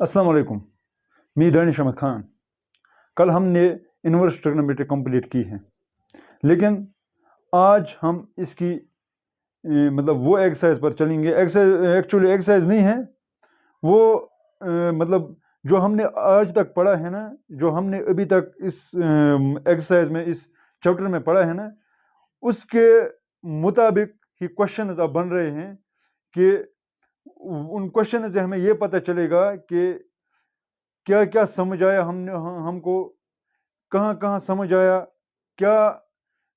अस्सलाम वालेकुम। मी दानिश अहमद खान। कल हमने इन्वर्स ट्रिग्नोमेट्री कंप्लीट की है, लेकिन आज हम इसकी मतलब वो एक्सरसाइज पर चलेंगे। एक्सरसाइज एक्चुअली एक्सरसाइज नहीं है वो, मतलब जो हमने आज तक पढ़ा है ना, जो हमने अभी तक इस एक्सरसाइज में, इस चैप्टर में पढ़ा है ना, उसके मुताबिक ही क्वेश्चन अब बन रहे हैं कि उन क्वेश्चन से हमें ये पता चलेगा कि क्या क्या समझ आया हमको, कहाँ कहाँ समझ आया, क्या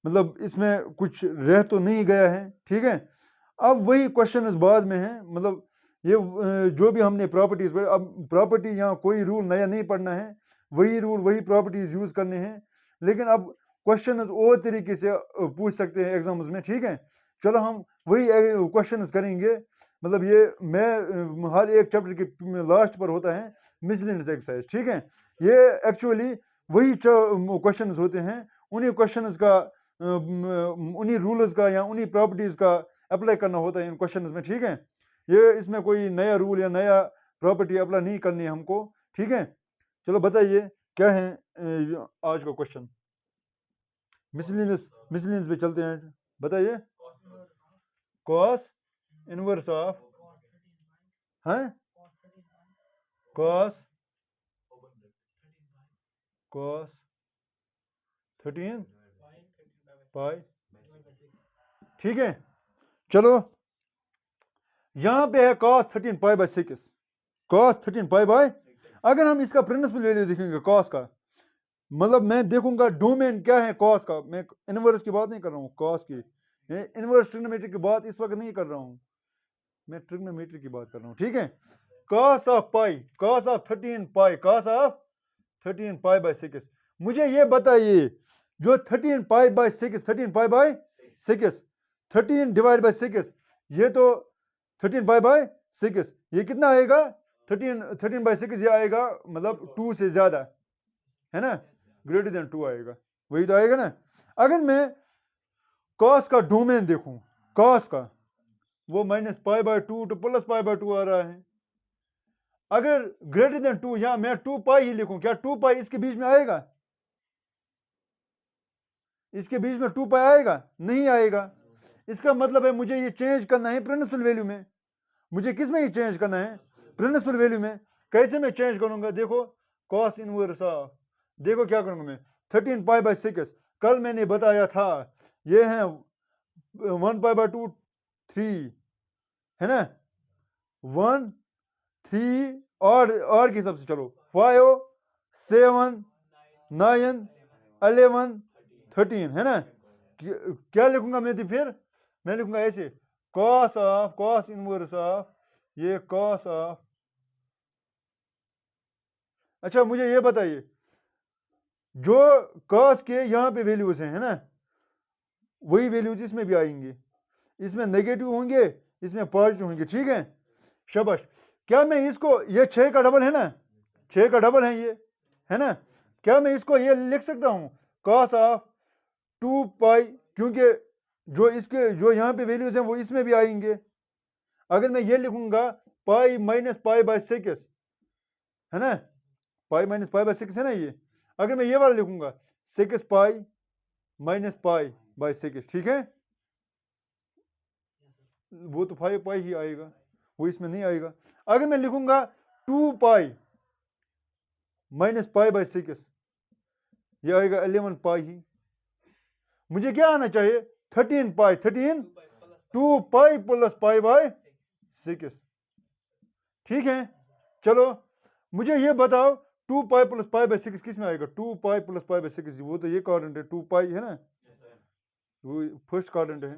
मतलब इसमें कुछ रह तो नहीं गया है। ठीक है, अब वही क्वेश्चन इस बाद में है, मतलब ये जो भी हमने प्रॉपर्टीज पढ़ी, अब प्रॉपर्टी यहाँ कोई रूल नया नहीं पढ़ना है, वही रूल वही प्रॉपर्टीज यूज करने हैं। लेकिन अब क्वेश्चन और तरीके से पूछ सकते हैं एग्जाम्स में। ठीक है, चलो हम वही क्वेश्चन करेंगे। मतलब ये मैं हर एक चैप्टर के लास्ट पर होता है मिसलेनियस एक्सरसाइज। ठीक है, ये एक्चुअली वही क्वेश्चन होते हैं, उन्हीं क्वेश्चन का उन्हीं रूल्स का या उन्हीं प्रॉपर्टीज का अप्लाई करना होता है इन क्वेश्चन में। ठीक है, ये इसमें कोई नया रूल या नया प्रॉपर्टी अप्लाई नहीं करनी है हमको। ठीक है, चलो बताइए क्या है आज का क्वेश्चन। मिसलिनियस मिसलिनियस पे चलते हैं, बताइए। कॉस इनवर्स ऑफ है, कॉस कॉस 13 पाई। ठीक है, चलो यहाँ पे है cos 13 pi by 6। cos 13 pi by, अगर हम इसका प्रिंसिपल वैल्यू देखेंगे cos का, मतलब मैं देखूंगा डोमेन क्या है cos का। मैं इनवर्स की बात नहीं कर रहा हूँ cos की, इनवर्स ट्रिग्नोमेट्री की बात इस वक्त नहीं कर रहा हूँ, मैं ट्रिग्नोमेट्री की बात कर रहा हूँ। ठीक है, cos of pi, cos of 13 pi, cos of 13 pi by 6। मुझे ये बताइए, जो 13 pi by 6, 13 pi by 6, 13 divide by 6, ये तो 13 पाई बाई 6, ये कितना आएगा? 13 बाई 6 ये आएगा, मतलब 2 से ज्यादा है ना, ग्रेटर देन 2 आएगा, वही तो आएगा ना। अगर मैं cos का डोमेन देखूं, cos का, वो माइनस पाई बाई 2 तो प्लस पाई बाई 2 आ रहा है। अगर ग्रेटर देन 2, यहां मैं 2 पाई ही लिखूं, क्या 2 पाई इसके बीच में आएगा? इसके बीच में 2 पाई आएगा? नहीं आएगा। इसका मतलब है मुझे ये चेंज करना है प्रिंसिपल वैल्यू में। मुझे किस में ये चेंज करना है? प्रिंसिपल वैल्यू में। कैसे मैं चेंज करूंगा? देखो cos इनवर्स ऑफ, देखो क्या करूंगा मैं, 13 पाई बाई 6, कल मैंने बताया था ये है 1 पाई बाई 2 3, है ना, 1 3, और के हिसाब से चलो 5 7 9 11 13, है ना। क्या लिखूंगा मैं? तो फिर मैं लिखूंगा ऐसे, cos इनवर्स ऑफ, ये cos ऑफ। अच्छा मुझे ये बताइए, जो cos के यहाँ पे वैल्यूज हैं, है ना, वही वैल्यूज इसमें भी आएंगे। इसमें नेगेटिव होंगे, इसमें पॉजिटिव होंगे। ठीक है, शबाश। क्या मैं इसको, ये 6 का डबल है ना, 6 का डबल है ये, है ना, क्या मैं इसको ये लिख सकता हूँ cos ऑफ 2 पाई, क्योंकि जो इसके जो यहाँ पे वैल्यूज हैं वो इसमें भी आएंगे। अगर मैं ये लिखूंगा पाई माइनस पाई बाई 6, है ना, पाई माइनस पाई बाई 6 है ना ये, अगर मैं ये वाला लिखूंगा 6 पाई माइनस पाई बाई 6, ठीक है, वो तो 5 पाई ही आएगा, वो इसमें नहीं आएगा। अगर मैं लिखूंगा 2 पाई माइनस पाई बाई 6, ये आएगा 11 पाई ही। मुझे क्या आना चाहिए? 13 पाई, 13 2 पाई प्लस पाई बाई 6। ठीक है, चलो मुझे ये बताओ 2 पाई प्लस पाई बाई 6 किस में आएगा? 2 पाई प्लस पाई बाई 6, वो तो ये क्वाड्रेंट है, 2 पाई है ना, वो फर्स्ट क्वाड्रेंट है,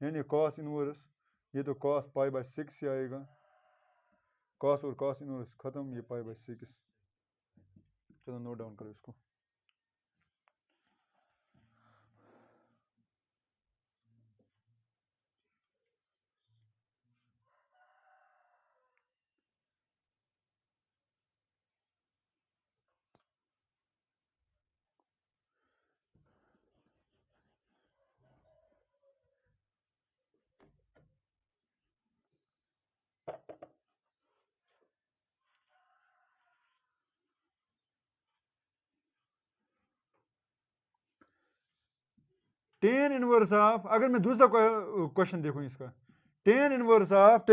यानी cos इनवर्स, ये तो cos पाई बाई 6 से आएगा। cos और cos इनवर्स खत्म, ये पाई बाई 6। चलो नोट डाउन करो इसको। टेन इनवर्स ऑफ, अगर मैं दूसरा क्वेश्चन देखूं इसका, टेन इनवर्स ऑफ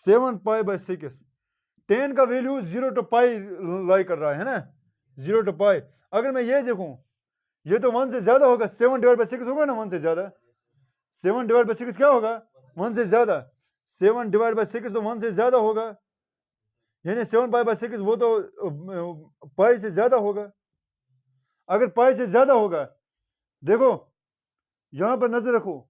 7 पाई/6, 10 का वैल्यू 0 to पाई लाई कर रहा है ना, 0 to पाई। अगर मैं ये देखूं, ये तो 1 से ज्यादा होगा, 7/6 होगा ना 1 से ज्यादा, 7/6 क्या होगा, 1 से ज्यादा, 7/6 तो 1 से ज्यादा होगा, यानी 7 पाई/6 वो तो पाई से ज्यादा होगा। अगर पाई से ज्यादा होगा, देखो यहां पर नजर रखो,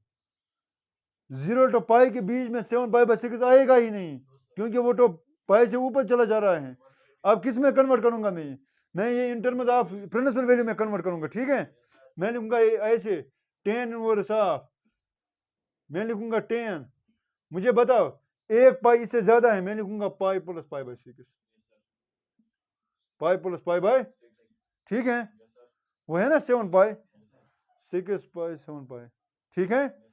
0 to पाई के बीच में 7 पाई/6 आएगा ही नहीं, क्योंकि वो तो पाई से ऊपर चला जा रहा है। अब किस में कन्वर्ट करूंगा मैं ये in terms of principal value में कन्वर्ट करूंगा, ठीक है। मैं लिखूंगा ऐसे, 10 इनवर्स ऑफ, मैं लिखूंगा 10, मुझे बताओ 1 पाई इससे ज्यादा है, मैं लिखूंगा pi plus पाई/6, pi plus pi/, ठीक है, वो है ना 7 पाई, 6 पाई 7 पाई, ठीक है।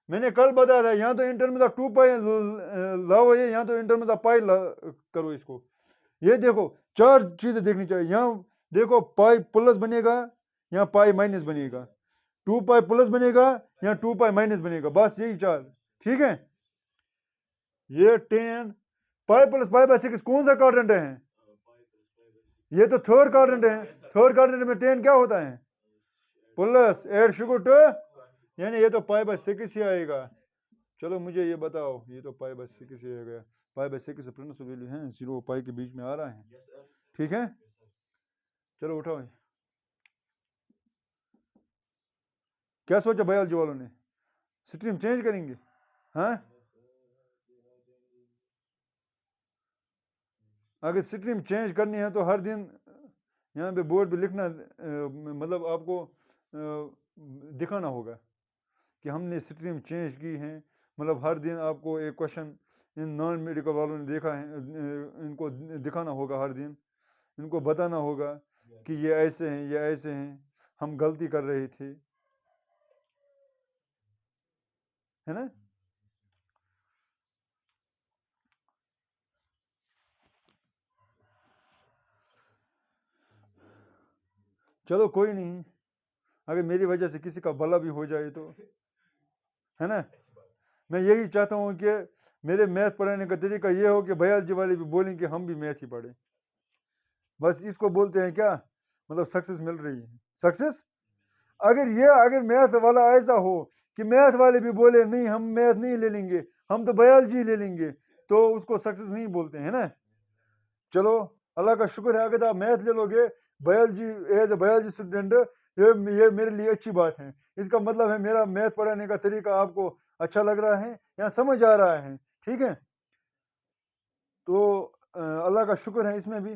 मैंने कल बताया था, यहाँ तो इन टर्म्स ऑफ 2 पाई लाओ, ये यहाँ तो इन टर्म्स ऑफ पाई करो इसको। ये देखो 4 चीजें देखनी चाहिए, यहाँ देखो पाई प्लस बनेगा, यहाँ पाई माइनस बनेगा, 2 पाई प्लस बनेगा, यहाँ 2 पाई माइनस बनेगा, बस यही 4, ठीक है। ये 10 पाई प्लस पाई/6 कौन सा क्वाड्रेंट है, ये तो थर्ड क्वाड्रेंट है, थर्ड क्वाड्रेंट में 10 क्या होता है, प्लस, एड शुगर टू, यानी ये तो पाई/6 ही आएगा। चलो मुझे ये बताओ, ये तो पाई/6 ही आ गया, पाई/6 प्रिंसिपल वैल्यू है 0 पाई के बीच में आ रहा है, ठीक है। चलो उठाओ, क्या सोचा बायोलॉजी वालों ने, स्ट्रीम चेंज करेंगे, हाँ। अगर स्ट्रीम चेंज करनी है तो हर दिन यहाँ पे बोर्ड पे लिखना, मतलब आपको दिखाना होगा कि हमने स्ट्रीम चेंज की है, मतलब हर दिन आपको एक क्वेश्चन इन नॉन मेडिकल वालों ने देखा है, इनको दिखाना होगा हर दिन, इनको बताना होगा कि ये ऐसे हैं, ये ऐसे हैं, हम गलती कर रहे थे, है ना। चलो कोई नहीं, अगर मेरी वजह से किसी का भला भी हो जाए तो, है ना। मैं यही चाहता हूँ कि मेरे मैथ पढ़ाने का तरीका ये हो कि बायोलॉजी वाले भी बोलें कि हम भी मैथ ही पढ़ें, बस इसको बोलते हैं क्या, मतलब सक्सेस मिल रही है, सक्सेस। अगर मैथ वाला ऐसा हो कि मैथ वाले भी बोले नहीं हम मैथ नहीं ले लेंगे, हम तो बायोलॉजी ले लेंगे, तो उसको सक्सेस नहीं बोलते हैं ना। चलो अल्लाह का शुक्र है, अगर आप मैथ ले लोगे biology, as a biology student, ये मेरे लिए अच्छी बात है, इसका मतलब है मेरा मैथ पढ़ाने का तरीका आपको अच्छा लग रहा है या समझ आ रहा है, ठीक है। तो अल्लाह का शुक्र है इसमें भी।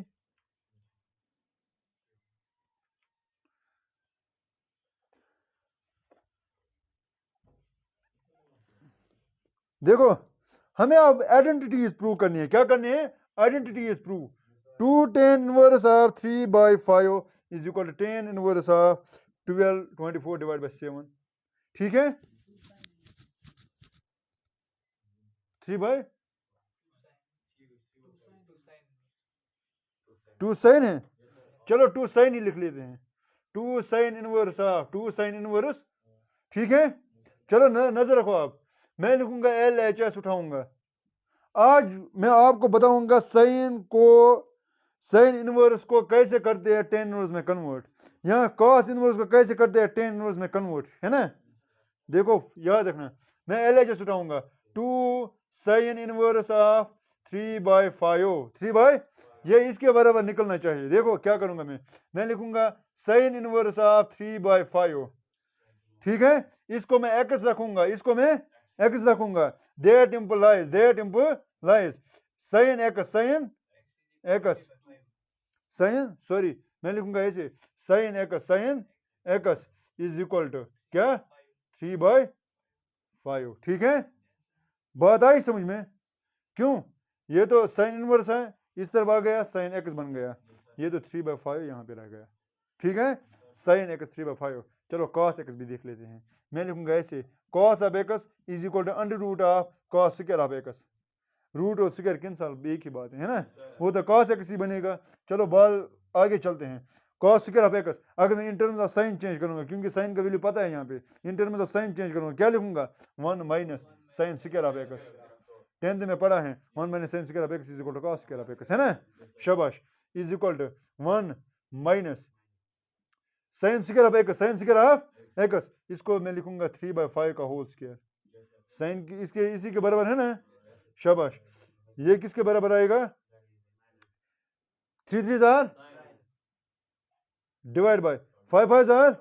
देखो हमें अब आइडेंटिटीज प्रूव करनी है, क्या करनी है, identities prove. 2 10 inverse of 3/5 is equal to 10 inverse of 12/24 divide by 7, ठीक है। 3/2 साइन है, चलो 2 साइन ही लिख लेते हैं, 2 sign inverse of 2 sine inverse, ठीक है। चलो नजर रखो आप, मैं लिखूंगा LHS उठाऊंगा। आज मैं आपको बताऊंगा साइन इनवर्स को कैसे करते हैं 10 इनवर्स में कन्वर्ट, यहाँ कॉस इनवर्स को कैसे करते हैं 10 इनवर्स में कन्वर्ट, है ना। देखो याद रखना, मैं LHS उठाऊंगा, 2 साइन इनवर्स ऑफ 3/5, 3 ये इसके बराबर निकलना चाहिए। देखो क्या करूंगा मैं लिखूंगा साइन इनवर्स ऑफ 3/5, ठीक है। इसको मैं x रखूंगा, इसको मैं x रखूंगा, that implies sine x sorry मैं लिखूंगा ऐसे, sine x is equal to क्या 3/5, ठीक है। बात आई समझ में, क्यों, ये तो साइन इनवर्स है, इस तरफ आ गया साइन x बन गया, ये तो 3/5 यहाँ पे रह गया, ठीक है। साइन x 3/5, चलो cos x भी देख लेते हैं, मैं लिखूंगा ऐसे cos of x is equal to under root of cos square of x, root और स्क्वायर कैंसल एक ही बात है ना। वो तो cos x ही बनेगा। चलो बात आगे चलते हैं। cos स्क्वायर ऑफ x, अगर मैं in terms of sine change करूंगा, क्योंकि साइन का वैल्यू पता है यहाँ पे, in terms of sine change करूंगा, क्या लिखूंगा 1 minus sine square of x। 10th में पढ़ा है 1 minus sine square of x is equal to cos square of x, है ना। शाबाश। Is equal to 1 minus sine square of x, sine square of x, इसको मैं लिखूंगा 3/5 का होल स्क्वायर। साइन की इसके इसी के बराबर है ना। शाबाश। ये किसके बराबर आएगा 3 3 jar divide by 5 5 jar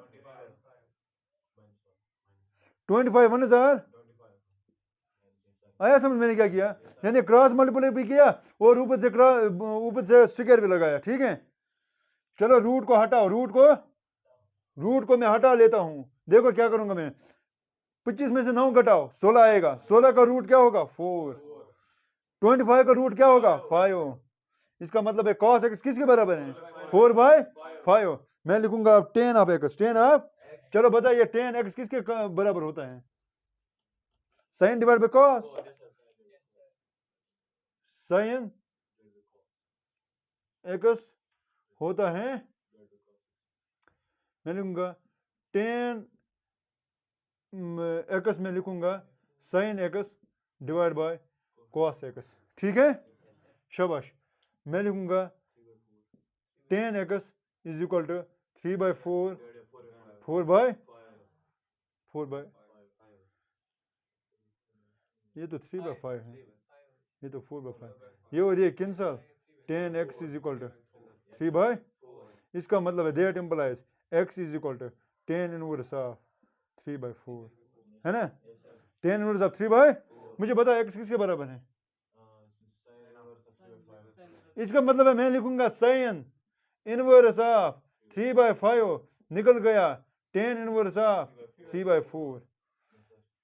25 1 jar. आया समझ मैंने क्या किया, यानी क्रॉस मल्टीप्लाई भी किया और ऊपर से स्क्वायर भी लगाया, ठीक है। चलो रूट को हटाओ, रूट को मैं हटा लेता हूं। देखो क्या करूंगा मैं, 25 में से 9 घटाओ 16 आएगा। 16 का रूट क्या होगा 4। 25 का रूट क्या होगा 5। इसका मतलब है cos x किसके बराबर है 4/5। मैं लिखूंगा अब tan of x, tan of, चलो बताइए tan x किसके बराबर होता है, sin divide by cos, sin x होता है, मैं लिखूंगा tan x में लिखूंगा sin x divide by cos x, ठीक है। शाबाश। मैं लिखूंगा tan x is equal to 3/4 4/4 ये तो 3/5 है, ये तो 4/5, ये और ये cancel. tan x is equal to 3/, इसका मतलब है that implies x is equal to tan inverse of 3/4, है ना। tan इनवर्स ऑफ 3/, मुझे बता x किसके बराबर है। इसका मतलब है मैं लिखूंगा sin इनवर्स ऑफ 3/5 निकल गया tan इनवर्स ऑफ 3/4।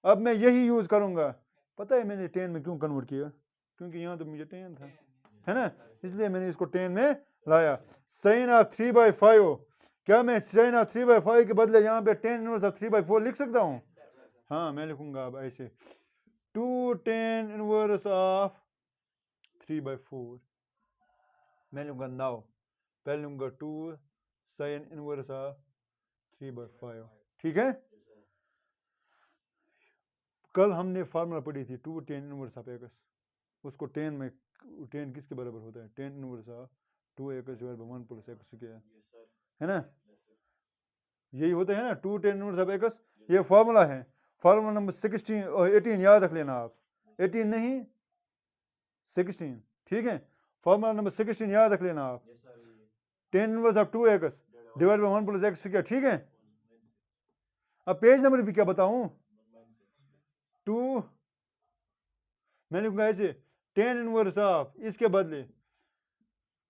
अब मैं यही यूज करूंगा। पता है मैंने tan में क्यों कन्वर्ट किया, क्योंकि यहाँ तो मुझे tan था, है ना, इसलिए मैंने इसको tan में लाया। sin ऑफ 3/5, क्या मैं sin ऑफ 3/5 के बदले यहाँ पे tan इनवर्स ऑफ 3/4 लिख सकता हूँ। हाँ मैं लिखूंगा अब ऐसे 2 tan इनवर्स ऑफ 3/4। मैं लूंगा 9, पहले लूंगा 2 sin इनवर्स ऑफ 3/5, ठीक है। कल हमने फार्मूला पढ़ी थी 2 tan इनवर्स ऑफ x, उसको tan में tan किसके बराबर होता है tan inverse of 2x divide by 1 plus x square, है ना। यही होता है ना 2 tan इनवर्स ऑफ x, ये फार्मूला है। फार्मूला नंबर 16 और 18 याद रख लेना आप, 18 नहीं 16, ठीक है। फार्मूला नंबर 16 याद रख लेना आप, tan inverse of 2x divide by 1 plus x square, ठीक है। अब पेज नंबर भी क्या बताऊं, 2, मैं लिखूंगा ऐसे tan इनवर्स ऑफ, इसके बदले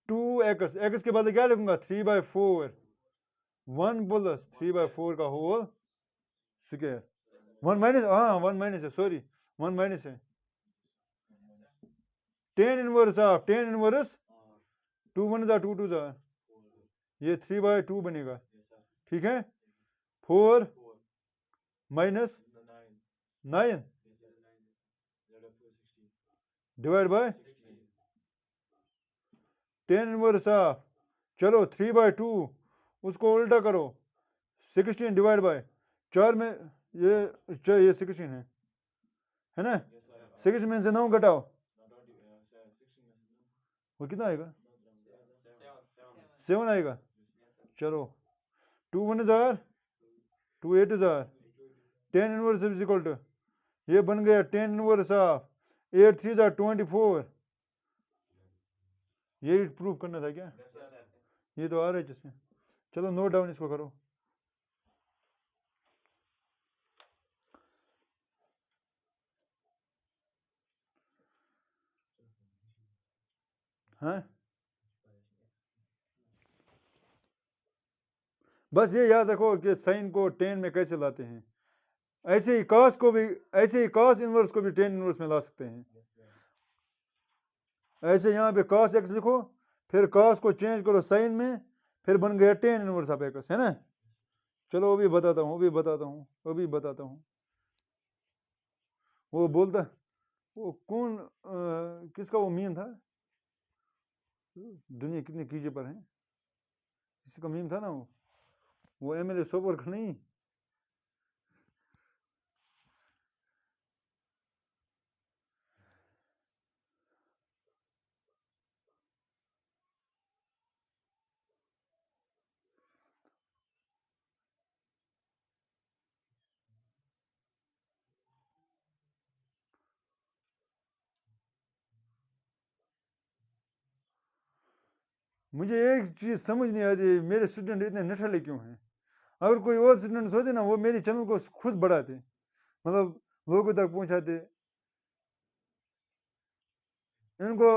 2x, x के बदले क्या लिखूंगा 3/4 1 प्लस 3/4 का होल स्क्वायर। 1 माइनस, हाँ 1 माइनस है, सॉरी 1 माइनस है। tan inverse of, tan inverse 2 1 जा 2 2 जा, ये 3/2 बनेगा, ठीक है। 4 minus 9 divide bye tan inverse of, चलो 3/2 उसको उल्टा करो 16 डिवाइड बाय 4 में ये 16 है ना। 16 में से 9 घटाओ, वो कितना आएगा 7 आएगा। चलो 2 1 जार 2 8 जार, tan inverse is equal to, ये बन गया tan इनवर्स ऑफ 8 3 जार 24। यही प्रूव करना था क्या, ये तो आ रहा है जिससे। चलो नोट डाउन इसको करो। हाँ बस ये याद रखो कि साइन को tan में कैसे लाते हैं, ऐसे ही cos को भी, ऐसे ही cos इनवर्स को भी tan इनवर्स में ला सकते हैं। ऐसे यहाँ पे cos x लिखो, फिर cos को चेंज करो साइन में, फिर बन गया tan इनवर्स ऑफ x, है ना। चलो वो भी बताता हूँ, वो भी बताता हूँ। वो बोलता वो कौन किसका वो मीम था, दुनिया कितने कीजे पर है, किसी का मीम था ना, वो एमएलए सोबर का नहीं। मुझे एक चीज़ समझ नहीं आती, मेरे स्टूडेंट इतने नठले क्यों हैं। अगर कोई और स्टूडेंट होते ना, वो मेरे चैनल को खुद बढ़ाते, मतलब लोगों तक पहुंचाते। इनको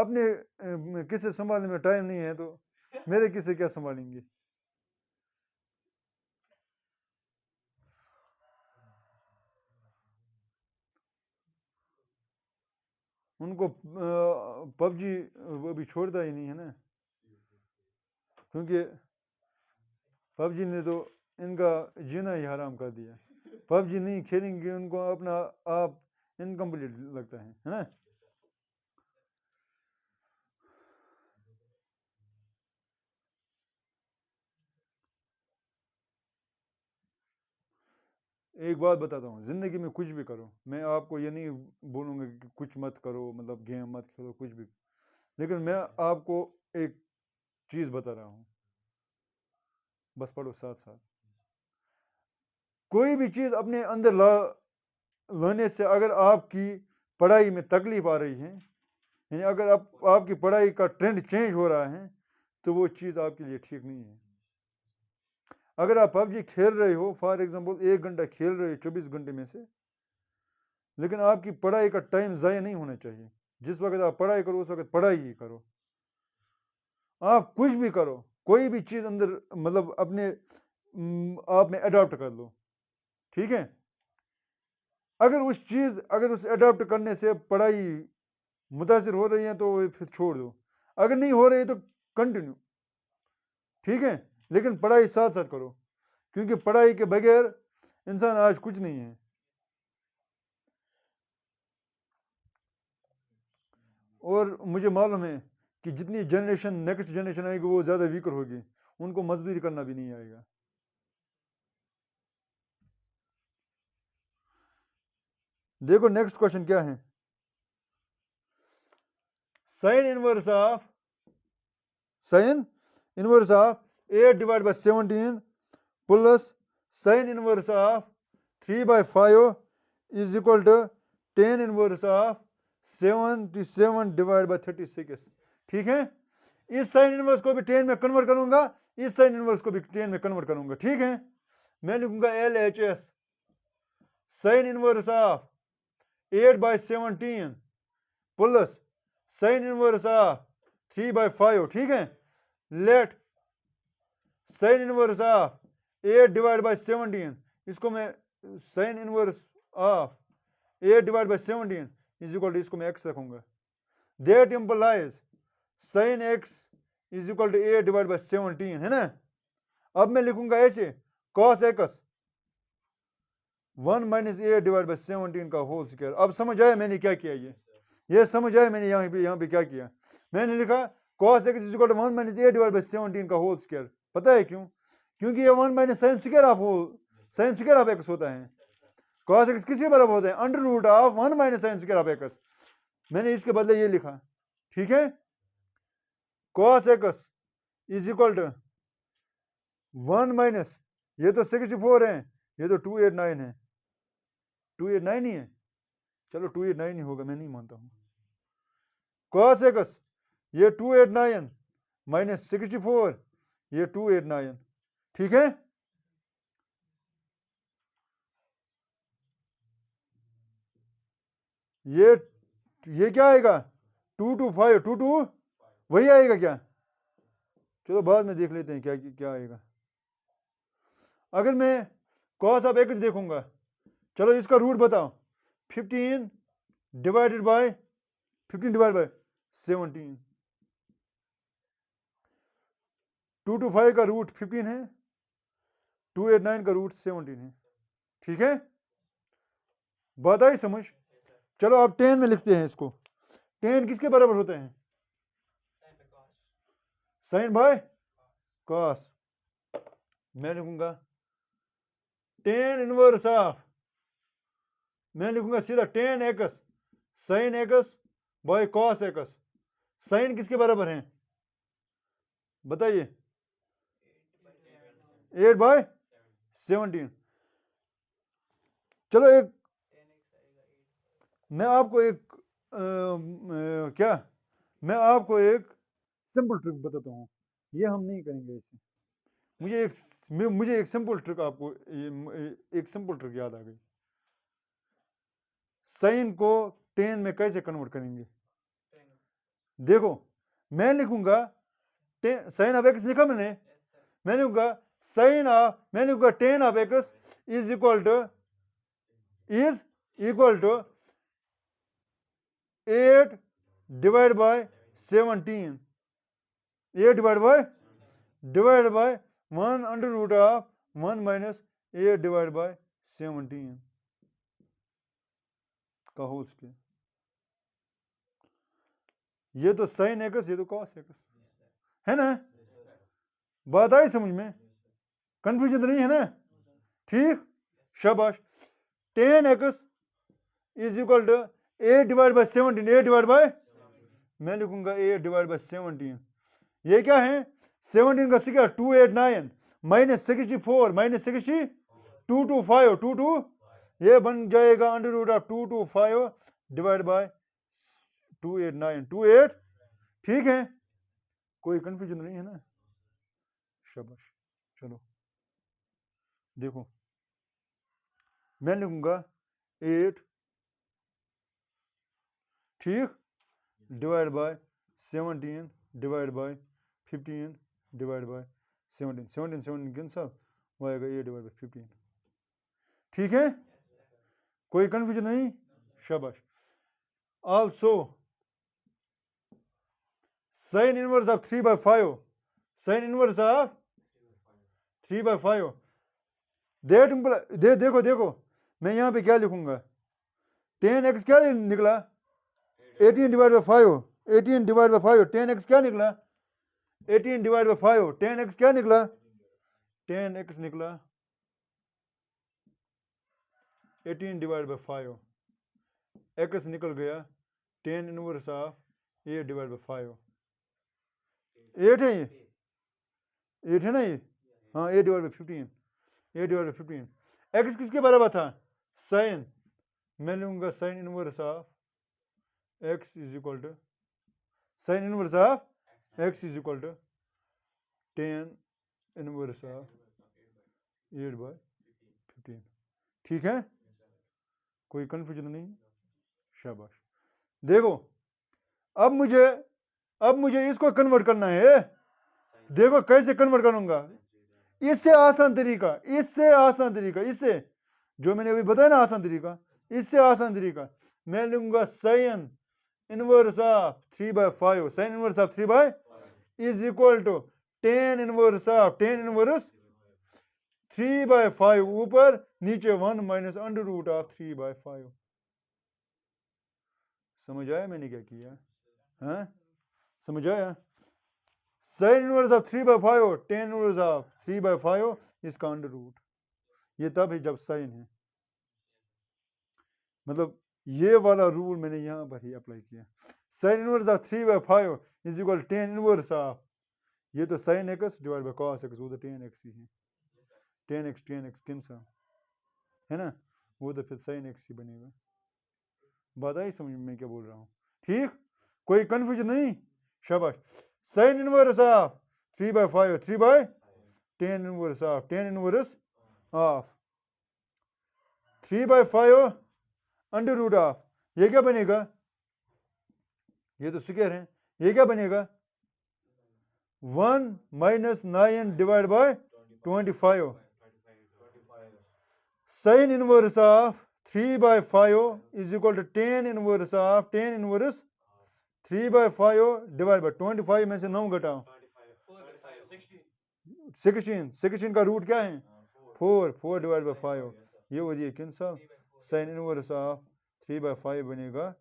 अपने किस्से संभालने में टाइम नहीं है, तो मेरे किस्से क्या संभालेंगे। उनको पबजी वो भी छोड़ता ही नहीं है ना, क्योंकि पबजी ने तो इनका जीना ही हराम कर दिया। पबजी नहीं खेलेंगे उनको अपना आप इनकम्प्लीट लगता है ना। एक बात बताता हूँ, ज़िंदगी में कुछ भी करो, मैं आपको ये नहीं बोलूँगा कि कुछ मत करो, मतलब गेम मत खेलो, कुछ भी, लेकिन मैं आपको एक चीज़ बता रहा हूँ, बस पढ़ो साथ साथ। कोई भी चीज़ अपने अंदर लाने से अगर आपकी पढ़ाई में तकलीफ आ रही है, यानी अगर आपकी पढ़ाई का ट्रेंड चेंज हो रहा है, तो वो चीज़ आपके लिए ठीक नहीं है। अगर आप पबजी खेल रहे हो, फॉर एग्जांपल 1 घंटा खेल रहे हो 24 घंटे में से, लेकिन आपकी पढ़ाई का टाइम ज़ाया नहीं होना चाहिए। जिस वक्त आप पढ़ाई करो उस वक्त पढ़ाई ही करो। आप कुछ भी करो, कोई भी चीज़ अंदर मतलब अपने आप में अडॉप्ट कर लो, ठीक है। अगर उस अडॉप्ट करने से पढ़ाई मुतासिर हो रही है तो फिर छोड़ दो, अगर नहीं हो रही है तो कंटिन्यू, ठीक है। लेकिन पढ़ाई साथ साथ करो, क्योंकि पढ़ाई के बगैर इंसान आज कुछ नहीं है। और मुझे मालूम है कि जितनी जनरेशन नेक्स्ट जनरेशन आएगी वो ज़्यादा वीकर होगी, उनको मजदूरी करना भी नहीं आएगा। देखो नेक्स्ट क्वेश्चन क्या है, sine inverse of 8/17 plus sine inverse of 3/5 is equal to 10 inverse of 77/36। ठीक है, इस साइन इनवर्स को भी 10 में कन्वर्ट करूंगा, इस साइन इनवर्स को भी 10 में कन्वर्ट करूंगा, ठीक है। मैं लिखूंगा LHS sign inverse of 8/17 plus sine inverse of 3/5, ठीक है। लेट साइन इनवर्स ऑफ 8/17, इसको मैं sine inverse of 8/17 is equal to, इसको मैं x रखूंगा, that implies sine x is equal to 8/17, है ना। अब मैं लिखूंगा ऐसे cos x 1 - 8/17 का होल स्क्वायर। अब समझ आया मैंने क्या किया, ये समझ आया मैंने यहाँ पे क्या किया। मैंने लिखा cos x is equal to 1 - 8/17 का होल स्क्वायर। पता है क्यों? क्योंकि ये 1 - sin स्क्वायर ऑफ x होता है। cos x किसके बराबर होता है? Under root of 1 - sin square of x। मैंने इसके बदले ये लिखा, ठीक है। cos x is equal to 1 - ये तो 64 है, ये तो 289 है, 289 ही है, चलो 289 ही होगा, मैं नहीं मानता हूँ। cos x ये 289 माइनस 64, ये 289, ठीक है। ये क्या आएगा 225 22 वही आएगा क्या? चलो बाद में देख लेते हैं क्या क्या आएगा। अगर मैं cos ऑफ x देखूंगा, चलो इसका रूट बताओ, 15 डिवाइडेड बाय 17, 225 का रूट 15 है, 289 का रूट 17 है, ठीक है। बात आई समझ? चलो आप टेन में लिखते हैं इसको। टेन किसके बराबर होते हैं? Sine by cos. मैं लिखूंगा टेन इनवर्स ऑफ, मैं लिखूंगा सीधा tan x sine x by cos x. Sine किसके बराबर हैं बताइए? 8/17। चलो एक मैं आपको एक क्या मैं आपको एक सिंपल ट्रिक बताता हूँ। ये हम नहीं करेंगे इसे। मुझे एक सिंपल ट्रिक आपको एक सिंपल ट्रिक याद आ गई। साइन को टेन में कैसे कन्वर्ट करेंगे? देखो मैं लिखूंगा साइन ऑफ एक्स लिखा मैंने। मैं लिखूंगा मैं लिखूंगा tan of x is equal to 8 divide by 17। 8 divide by 1 under root of 1 minus 8 divide by 17 का होल स्क्वायर। ये तो साइन एक्स, ये तो कॉस एक्स है ना। बात आई समझ में? कंफ्यूजन तो नहीं है ना? ठीक, शाबाश। Tan x is equal to 8 divide by 17। 8 divide by, मैं लिखूंगा 8 डिवाइड बाय 17। ये क्या है? 17 का स्क्वायर 289 माइनस 64 माइनस 60 225 22, ये बन जाएगा under root of 225 divide by 289 28। ठीक है, कोई कंफ्यूजन नहीं है ना? शाबाश। चलो देखो मैं लिखूंगा 8 ठीक divide by 17 divide by 15 divide by 17। 17 cancel हो आएगा 8 डिवाइड बाय 15। ठीक है, कोई कंफ्यूजन नहीं? शाबाश। Also sign inverse of 3/5, sine inverse of 3/5 देखो देखो मैं यहाँ पे क्या लिखूंगा? 10x क्या निकला? 18 divide by 5। 18 divide by 5 10x क्या निकला? 18 डिवाइड बाय 5 10x क्या निकला? 10x निकला 18 डिवाइड बाय 5। x निकल गया 10 इनवर्स ऑफ 8 डिवाइड बाय 5। 8 है ये, 8 है ना ये? हाँ 8 divide by 15। 8 divide by 15 x किसके बराबर था? साइन, मैं लूंगा sine inverse of x is equal to sine inverse of x is equal to 10 inverse of 8/15। ठीक है, कोई कंफ्यूजन नहीं? शाबाश। देखो अब मुझे इसको कन्वर्ट करना है। देखो कैसे कन्वर्ट करूंगा? इससे आसान तरीका, इससे जो मैंने अभी बताया ना आसान तरीका, इससे आसान तरीका मैं लूंगा sine inverse of 3/5। Sine inverse of 3/5 is equal to 10 inverse of 10 inverse 3/5 ऊपर नीचे 1 माइनस अंडर रूट ऑफ 3/5। समझ आया मैंने क्या किया? हाँ समझ आया? Sign inverse of 3/5 10 inverse of 3/5 इसका अंडर रूट। ये तब है जब साइन है, मतलब ये वाला रूल मैंने यहाँ पर ही अप्लाई किया। Sign inverse of 3/5 is equal 10 inverse of, ये तो sine x divide bye cos x, वो तो 10x ही है। 10x कैंसल है ना, वो तो फिर साइन एक्स ही बनेगा। बात आई समझ में क्या बोल रहा हूँ? ठीक, कोई कंफ्यूजन नहीं? शाबाश। Sine inverse of 3/5 3/10 inverse of 10 inverse of 3/5 under root of, ये क्या बनेगा? ये तो स्क्वायर है, ये क्या बनेगा? 1 minus 9 divide by 25। Sine inverse of 3/5 is equal to 10 inverse of 10 inverse 3/5 divide by 25 में से 9 घटाओ 16 का रूट क्या है? 4 डिवाइड बाय 5, ये हो रही है कैंसल। साइन इनवर्स ऑफ 3/5 बनेगा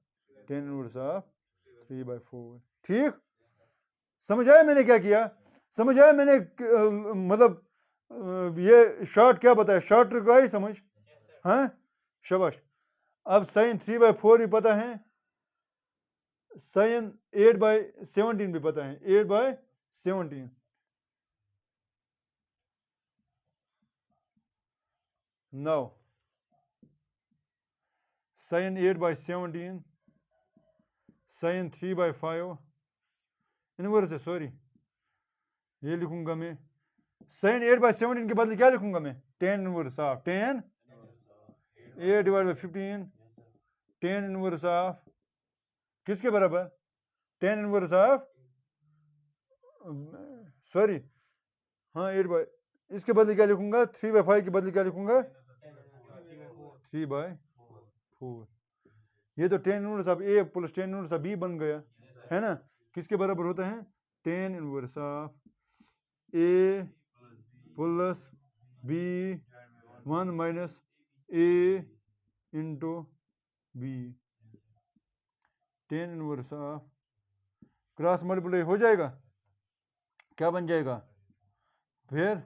tan इनवर्स ऑफ 3/4। ठीक, समझ आया मैंने क्या किया? समझ आया मैंने मतलब ये शॉर्ट क्या बताया? शॉर्ट को आई समझ? हाँ शाबाश। अब साइन 3/4 भी पता है, साइन 8/17 भी पता है, 8/17। नाउ साइन 8/17 साइन 3/5 इनवर्स है, सॉरी ये लिखूंगा मैं, साइन 8/17 के बदले क्या लिखूंगा मैं? tan inverse of 10 8/15 tan inverse of किसके बराबर? tan इनवर्स ऑफ सॉरी हाँ 8 इसके बदले क्या लिखूंगा? 3/5 के बदले क्या लिखूंगा? 3/4। ये तो tan inverse of a plus tan inverse of b बन गया है ना। किसके बराबर होता है? tan inverse of a plus b 1 minus a into b। tan inverse of cross multiply हो जाएगा, क्या बन जाएगा? फिर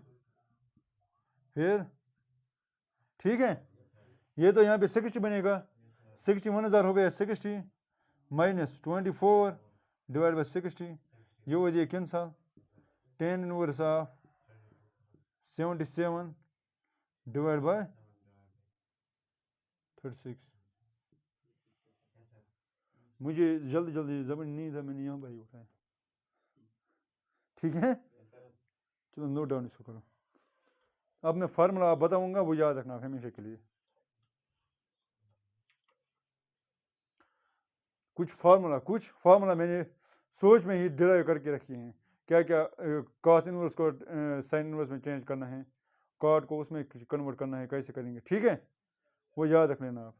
ठीक है, ये तो यहाँ पे 60 बनेगा, 61,000 हो गया 60 माइनस 24 डिवाइड बाई 60, ये हो जाए cancel. tan inverse of 77 divide by 36। मुझे जल्दी जल्दी जबरन नहीं था, मैंने यहाँ पर ही उठाया। ठीक है, चलो नोट डाउन इसको करो। अब मैं फार्मूला बताऊंगा, वो याद रखना हमेशा के लिए। कुछ फार्मूला मैंने सोच में ही डिराइव करके रखी हैं, क्या क्या कॉस इनवर्स को साइन इनवर्स में चेंज करना है, कॉट को उसमें कन्वर्ट करना है, कैसे करेंगे। ठीक है, वो याद रख लेना आप।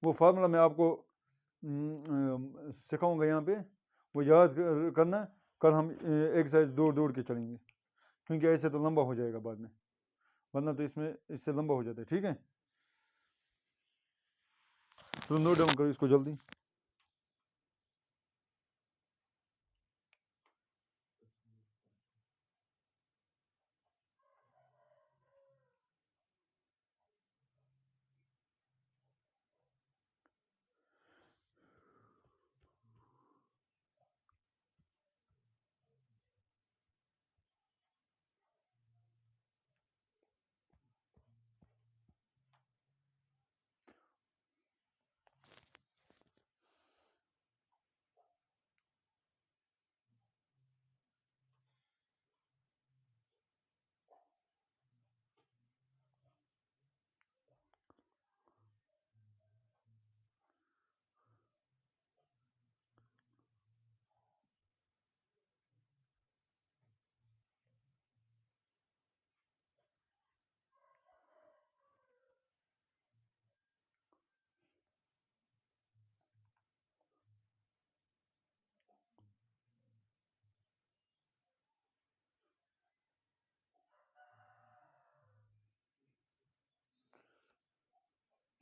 वो फार्मूला मैं आपको सिखाऊंगा यहाँ पे, वो याद करना। कल हम एक्सरसाइज दौड़ के चलेंगे, क्योंकि ऐसे तो लंबा हो जाएगा बाद में, वरना तो इससे लंबा हो जाता है। ठीक है, तो नोट डाउन करो इसको जल्दी।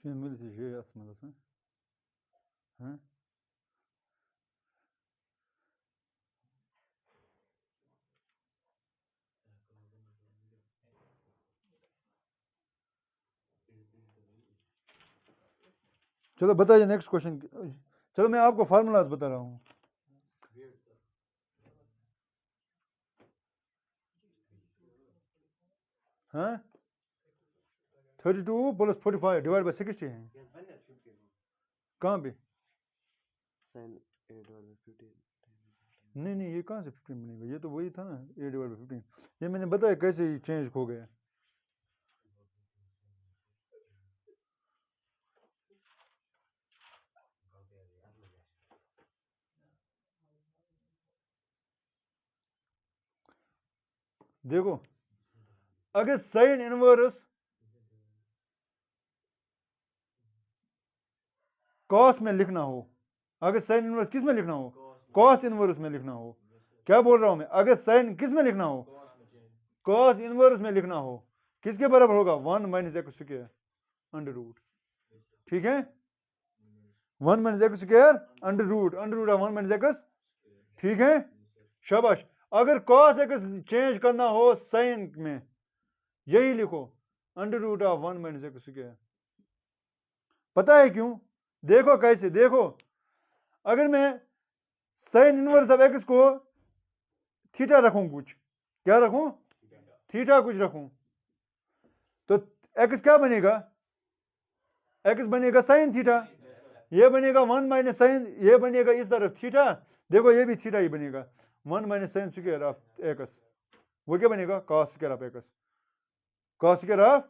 Milles ist hier erstmal das, ne? Hä? चलो बताइए नेक्स्ट क्वेश्चन। चलो मैं आपको फार्मूलाज बता रहा हूँ। हाँ 32 प्लस 45 डिवाइड बाई 60 है। कहाँ पे? नहीं ये कहाँ से 15 बनेगा? ये तो वही था ना 8 डिवाइड बाई 15। ये मैंने बताया कैसे चेंज हो गया। देखो, अगर साइन इनवर्स कॉस में लिखना हो, अगर साइन इनवर्स किस में लिखना हो? कॉस इनवर्स में लिखना हो। क्या बोल रहा हूं मैं? अगर साइन किस में लिखना हो? कॉस इनवर्स में लिखना हो, किसके बराबर होगा? 1 minus x square under root. ठीक है, 1 minus x square under root of 1 minus x. ठीक है, शाबाश। अगर कॉस एक्स चेंज करना हो साइन में, यही लिखो under root of 1 minus x square. पता है क्यों? देखो कैसे, देखो अगर मैं साइन इनवर्स ऑफ एक्स को थीटा रखूं, कुछ क्या रखूं? थीटा कुछ रखूं, तो एक्स क्या बनेगा? एक्स बनेगा साइन थीटा, ये बनेगा 1 माइनस साइन, ये बनेगा इस तरफ थीटा, देखो ये भी थीटा ही बनेगा 1 minus sine square of x, वो क्या बनेगा? Cos square of x. Cos square of,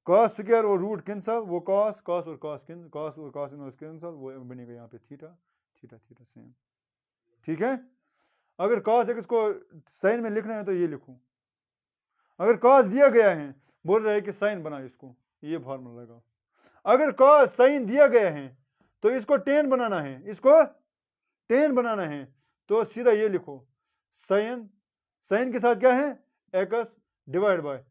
cos square और रूट कैंसल, वो कॉस कॉस और कॉस कॉस और कॉस इनवर्स कैंसल, वो बनेगा यहाँ पे थीटा थीटा थीटा सेम। ठीक है, अगर कॉस एक्स को साइन में लिखना है तो ये लिखूं, अगर कॉस दिया गया है, बोल रहा है कि साइन बना इसको, ये फॉर्मूला लगाओ। अगर कॉस साइन दिया गया है तो इसको टेन बनाना है, इसको टेन बनाना है, तो सीधा ये लिखो साइन, साइन के साथ क्या है? एक्स डिवाइड बाय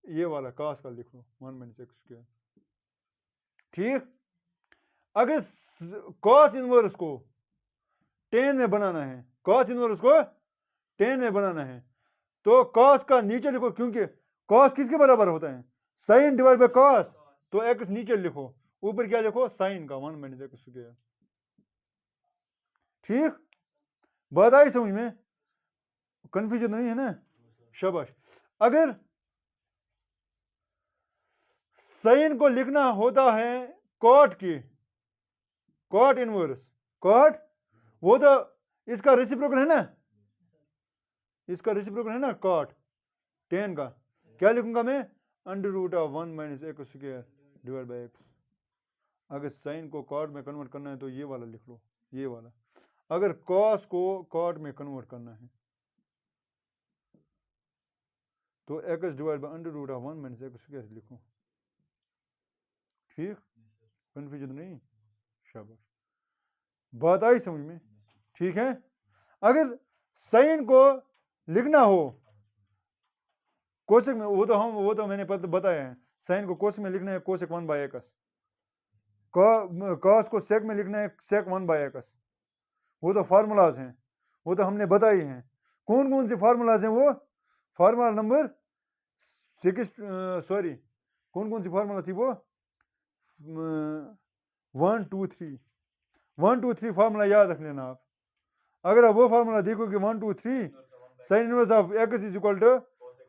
ये वाला कॉस का लिख लो 1 माइनस एक्स स्क्वायर। ठीक, अगर कॉस इनवर्स को टेन में बनाना है, कॉस इनवर्स को टेन में बनाना है, तो कॉस का नीचे लिखो, क्योंकि कॉस किसके बराबर होता है? साइन डिवाइड बाय कॉस, तो एक्स नीचे लिखो, ऊपर क्या लिखो? साइन का 1 माइनस एक्स स्क्वायर। ठीक, बात आई समझ में? कंफ्यूजन नहीं है ना? शाबाश। अगर साइन को लिखना होता है कॉट की, कॉट इनवर्स, कॉट, वो तो इसका रेसिप्रोकल है ना, इसका रेसिप्रोकल है ना कॉट टेन का, क्या लिखूंगा मैं? Under root of 1 minus x square divide by x. अगर साइन को कॉट में कन्वर्ट करना है तो ये वाला लिख लो, ये वाला। अगर कॉस को कॉट में कन्वर्ट करना है तो x divide by under root of 1 minus x square लिखो। ठीक, कंफ्यूजन नहीं? शाबाश, बात आई समझ में? ठीक है, अगर साइन को लिखना हो कोसेक में, वो तो मैंने बताया है, साइन को कोसेक में लिखना है कोसेक 1 बाय एक्स, कॉस को सेक में लिखना है सेक 1 बाय एक्स, वो तो फार्मूलाज हैं, वो तो हमने बताई हैं। कौन कौन से फार्मूलाज हैं? वो फार्मूला नंबर 6, सॉरी, कौन कौन सी फार्मूला थी वो? 1 2 3, 1 2 3 फार्मूला याद रख लेना आप। अगर आप वो फार्मूला देखोगे 1 2 3, sine inverse of x is equal to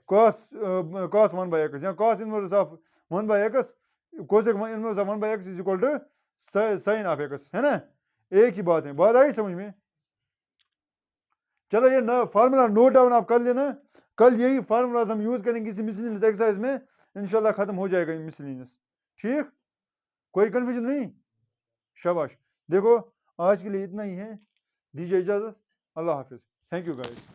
cos 1 by X, या cos inverse of 1 by X, cosec inverse of 1 by X is equal to sine of X, है ना? एक ही बात है, बात आई समझ में? चलो ये ना फार्मूला नोट डाउन आप कर लेना, कल यही फार्मूलाज हम यूज करेंगे किसी मिसलिनियस एक्सरसाइज में, इंशाल्लाह खत्म हो जाएगा मिसलिनियस। ठीक, कोई कंफ्यूजन नहीं? शाबाश। देखो आज के लिए इतना ही है, दीजिए इजाजत, अल्लाह हाफिज, थैंक यू गाइस।